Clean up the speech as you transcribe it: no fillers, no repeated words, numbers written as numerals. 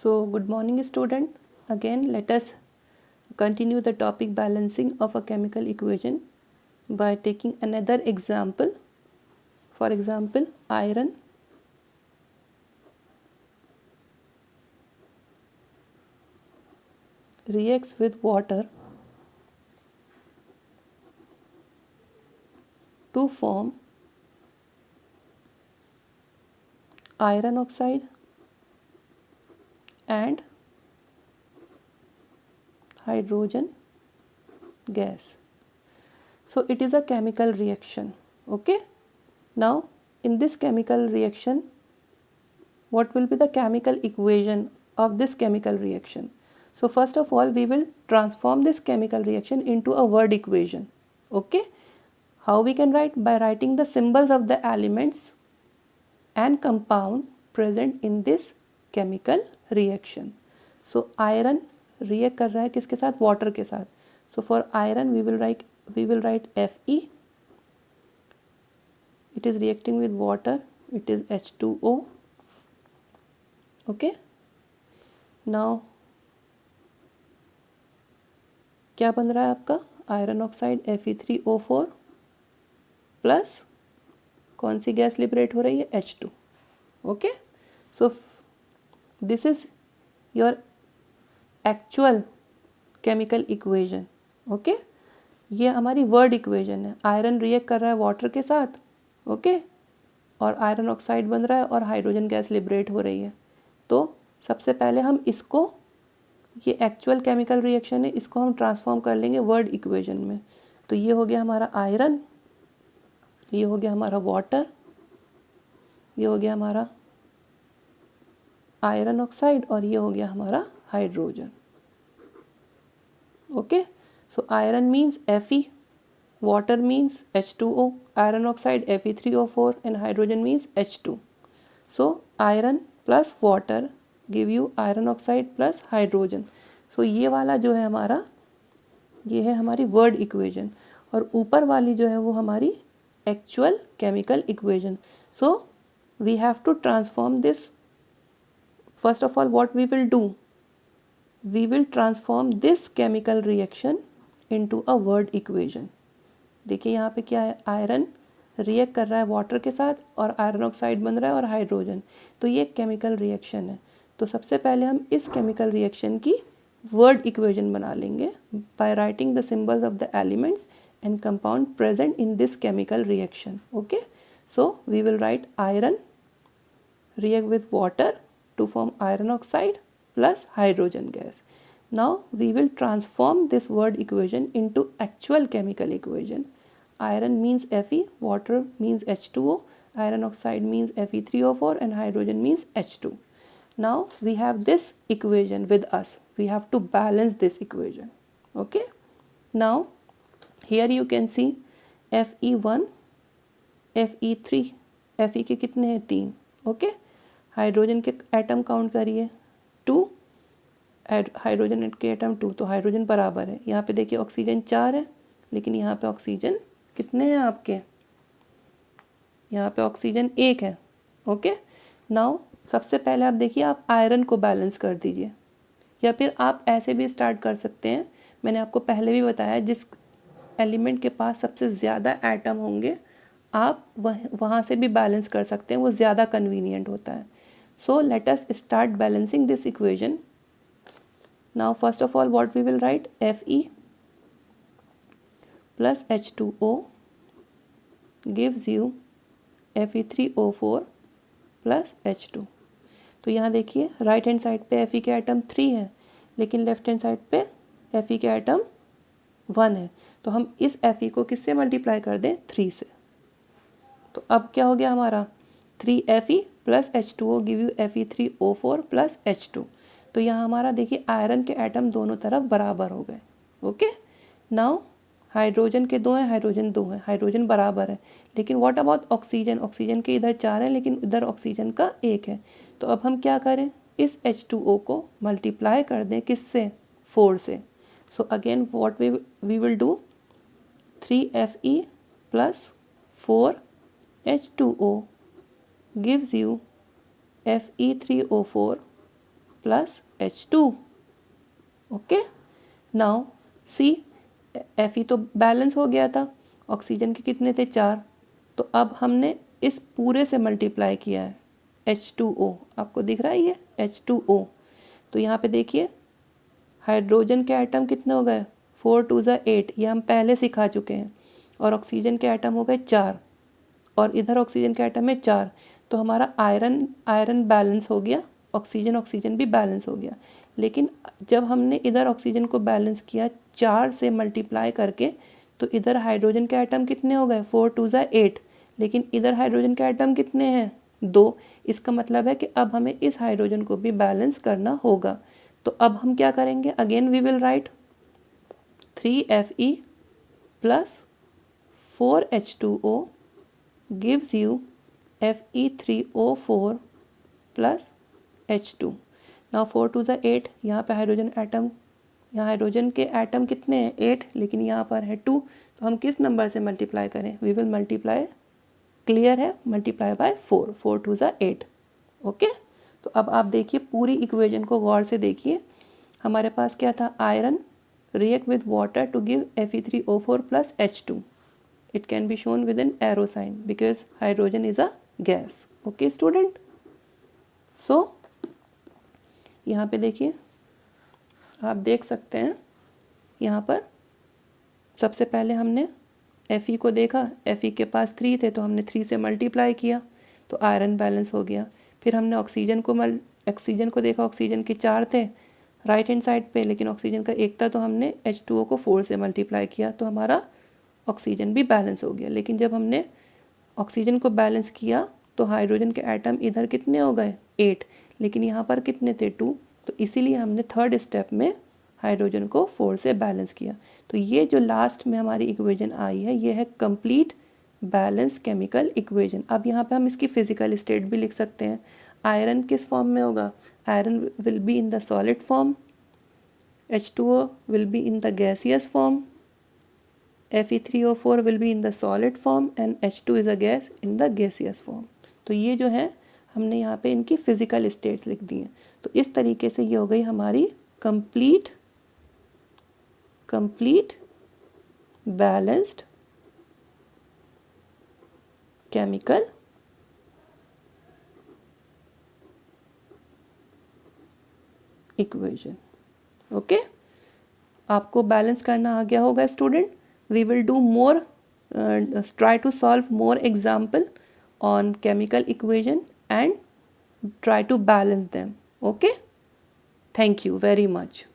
So good morning student. Again let us continue the topic balancing of a chemical equation by taking another example. For example, iron reacts with water to form iron oxide and hydrogen gas. So it is a chemical reaction. Okay. Now in this chemical reaction, what will be the chemical equation of this chemical reaction? So first of all, we will transform this chemical reaction into a word equation. Okay. How we can write? By writing the symbols of the elements and compound present in this chemical reaction. So iron react कर रहा है किसके साथ? Water के साथ. So for iron we will write Fe. It is reacting with water. It is H2O. Okay. Now क्या बन रहा है आपका? आयरन ऑक्साइड Fe3O4 प्लस कौन सी गैस लिबरेट हो रही है? H2. Okay. So this is your actual chemical equation. Okay. ये हमारी वर्ड इक्वेशन है. आयरन रिएक्ट कर रहा है वाटर के साथ. ओके. और आयरन ऑक्साइड बन रहा है और हाइड्रोजन गैस लिबरेट हो रही है. तो सबसे पहले हम इसको, ये एक्चुअल केमिकल रिएक्शन है, इसको हम ट्रांसफॉर्म कर लेंगे वर्ड इक्वेशन में. तो ये हो गया हमारा आयरन, ये हो गया हमारा वाटर, ये हो गया हमारा आयरन ऑक्साइड और ये हो गया हमारा hydrogen. Okay. So iron means Fe, water means H2O, iron oxide Fe3O4 and hydrogen means H2. So iron plus water give you iron oxide plus hydrogen. So ये वाला जो है हमारा, ये है हमारी वर्ड इक्वेशन और ऊपर वाली जो है वो हमारी actual chemical equation. So we have to transform this. First of all what we will do, we will transform this chemical reaction into a word equation. देखिए यहाँ पे क्या है, आयरन रिएक्ट कर रहा है वाटर के साथ और आयरन ऑक्साइड बन रहा है और हाइड्रोजन. तो ये केमिकल रिएक्शन है. तो सबसे पहले हम इस केमिकल रिएक्शन की वर्ड इक्वेशन बना लेंगे by writing the symbols of the elements and compound present in this chemical reaction. Okay. So we will write iron react with water to form iron oxide plus hydrogen gas. Now we will transform this word equation into actual chemical equation. Iron means Fe, water means H2O, iron oxide means Fe3O4 and hydrogen means H2. Now we have this equation with us. We have to balance this equation. Okay. Now here you can see Fe1, Fe3, Fe के कितने हैं? 3. Okay. Hydrogen के atom count करिए 2, hydrogen के atom 2, तो hydrogen बराबर है. यहाँ पे देखिए ऑक्सीजन 4 है लेकिन यहाँ पे ऑक्सीजन कितने हैं आपके? यहाँ पे ऑक्सीजन 1 है. ओके. नाउ सबसे पहले आप देखिए, आप आयरन को बैलेंस कर दीजिए या फिर आप ऐसे भी स्टार्ट कर सकते हैं. मैंने आपको पहले भी बताया जिस एलिमेंट के पास सबसे ज़्यादा एटम होंगे आप वहाँ से भी बैलेंस कर सकते हैं, वो ज़्यादा कन्वीनियंट होता है. So let us start balancing this equation. Now first of all what we will write, Fe plus H2O gives you Fe3O4 plus H2. तो यहाँ देखिए राइट हैंड साइड पे Fe के आइटम 3 है लेकिन लेफ्ट हैंड साइड पे Fe के item 1 है. तो हम इस Fe को किससे मल्टीप्लाई कर दें? 3 से. तो अब क्या हो गया हमारा, 3Fe plus H2O give you Fe3O4 plus H2. तो यहाँ हमारा देखिए आयरन के एटम दोनों तरफ बराबर हो गए. ओके. नाउ हाइड्रोजन के 2 हैं, हाइड्रोजन 2 हैं, हाइड्रोजन बराबर है. लेकिन व्हाट अबाउट ऑक्सीजन, ऑक्सीजन के इधर 4 है लेकिन इधर ऑक्सीजन का 1 है. तो अब हम क्या करें, इस H2O को मल्टीप्लाई कर दें किससे? 4 से. So again what we will do, 3Fe plus 4 H2O gives you Fe3O4 plus H2. Okay, now see Fe तो बैलेंस हो गया था, ऑक्सीजन के कितने थे 4, तो अब हमने इस पूरे से मल्टीप्लाई किया है H2O, आपको दिख रहा है ये H2O। तो यहाँ पे देखिए हाइड्रोजन के एटम कितने हो गए 4 2 8, ये हम पहले सिखा चुके हैं, और ऑक्सीजन के एटम हो गए 4, और इधर ऑक्सीजन के एटम है 4, तो हमारा आयरन बैलेंस हो गया, ऑक्सीजन भी बैलेंस हो गया। लेकिन जब हमने इधर ऑक्सीजन को बैलेंस किया 4 से मल्टीप्लाई करके, तो इधर हाइड्रोजन के एटम कितने हो गए 4 2 8, लेकिन इधर हाइड्रोजन के एटम कितने हैं 2। इसका मतलब है कि अब हमें इस हाइड्रोजन को भी बैलेंस करना होगा। तो अब हम क्या करेंगे, again we will write 3Fe plus 4H2O gives you Fe3O4 plus H2। Now 4 2 8, यहाँ पे हाइड्रोजन एटम, यहाँ हाइड्रोजन के एटम कितने हैं 8, लेकिन यहाँ पर है 2, तो हम किस नंबर से मल्टीप्लाई करें, वी विल मल्टीप्लाई, क्लियर है, मल्टीप्लाई बाय 4, 4 2 8। ओके, तो अब आप देखिए पूरी इक्वेशन को गौर से देखिए, हमारे पास क्या था, iron react with water to give Fe3O4 plus H2. It can be shown with an arrow sign because hydrogen is a gas. Okay student? So यहाँ पे देखिए, आप देख सकते हैं यहाँ पर सबसे पहले हमने Fe को देखा, Fe के पास 3 थे तो हमने 3 से मल्टीप्लाई किया तो आयरन बैलेंस हो गया। फिर हमने ऑक्सीजन को देखा, ऑक्सीजन के 4 थे राइट हैंड साइड पे, लेकिन ऑक्सीजन का 1 था तो हमने H2O को 4 से मल्टीप्लाई किया तो हमारा ऑक्सीजन भी बैलेंस हो गया। लेकिन जब हमने ऑक्सीजन को बैलेंस किया तो हाइड्रोजन के एटम इधर कितने हो गए 8, लेकिन यहाँ पर कितने थे 2, तो इसीलिए हमने थर्ड स्टेप में हाइड्रोजन को 4 से बैलेंस किया। तो ये जो लास्ट में हमारी इक्वेशन आई है ये है कंप्लीट बैलेंस केमिकल इक्वेशन। अब यहाँ पे हम इसकी फिजिकल स्टेट भी लिख सकते हैं। आयरन किस फॉर्म में होगा, iron will be in the solid form, H2O will be in the gaseous form, Fe3O4 will be in the solid form and H2 is a gas in the gaseous form। तो ये जो है हमने यहाँ पे इनकी फिजिकल स्टेट्स लिख दी हैं। तो इस तरीके से ये हो गई हमारी complete balanced chemical equation. Okay, आपको बैलेंस करना आ गया होगा student. We will do more, try to solve more example on chemical equation and try to balance them. Okay, thank you very much.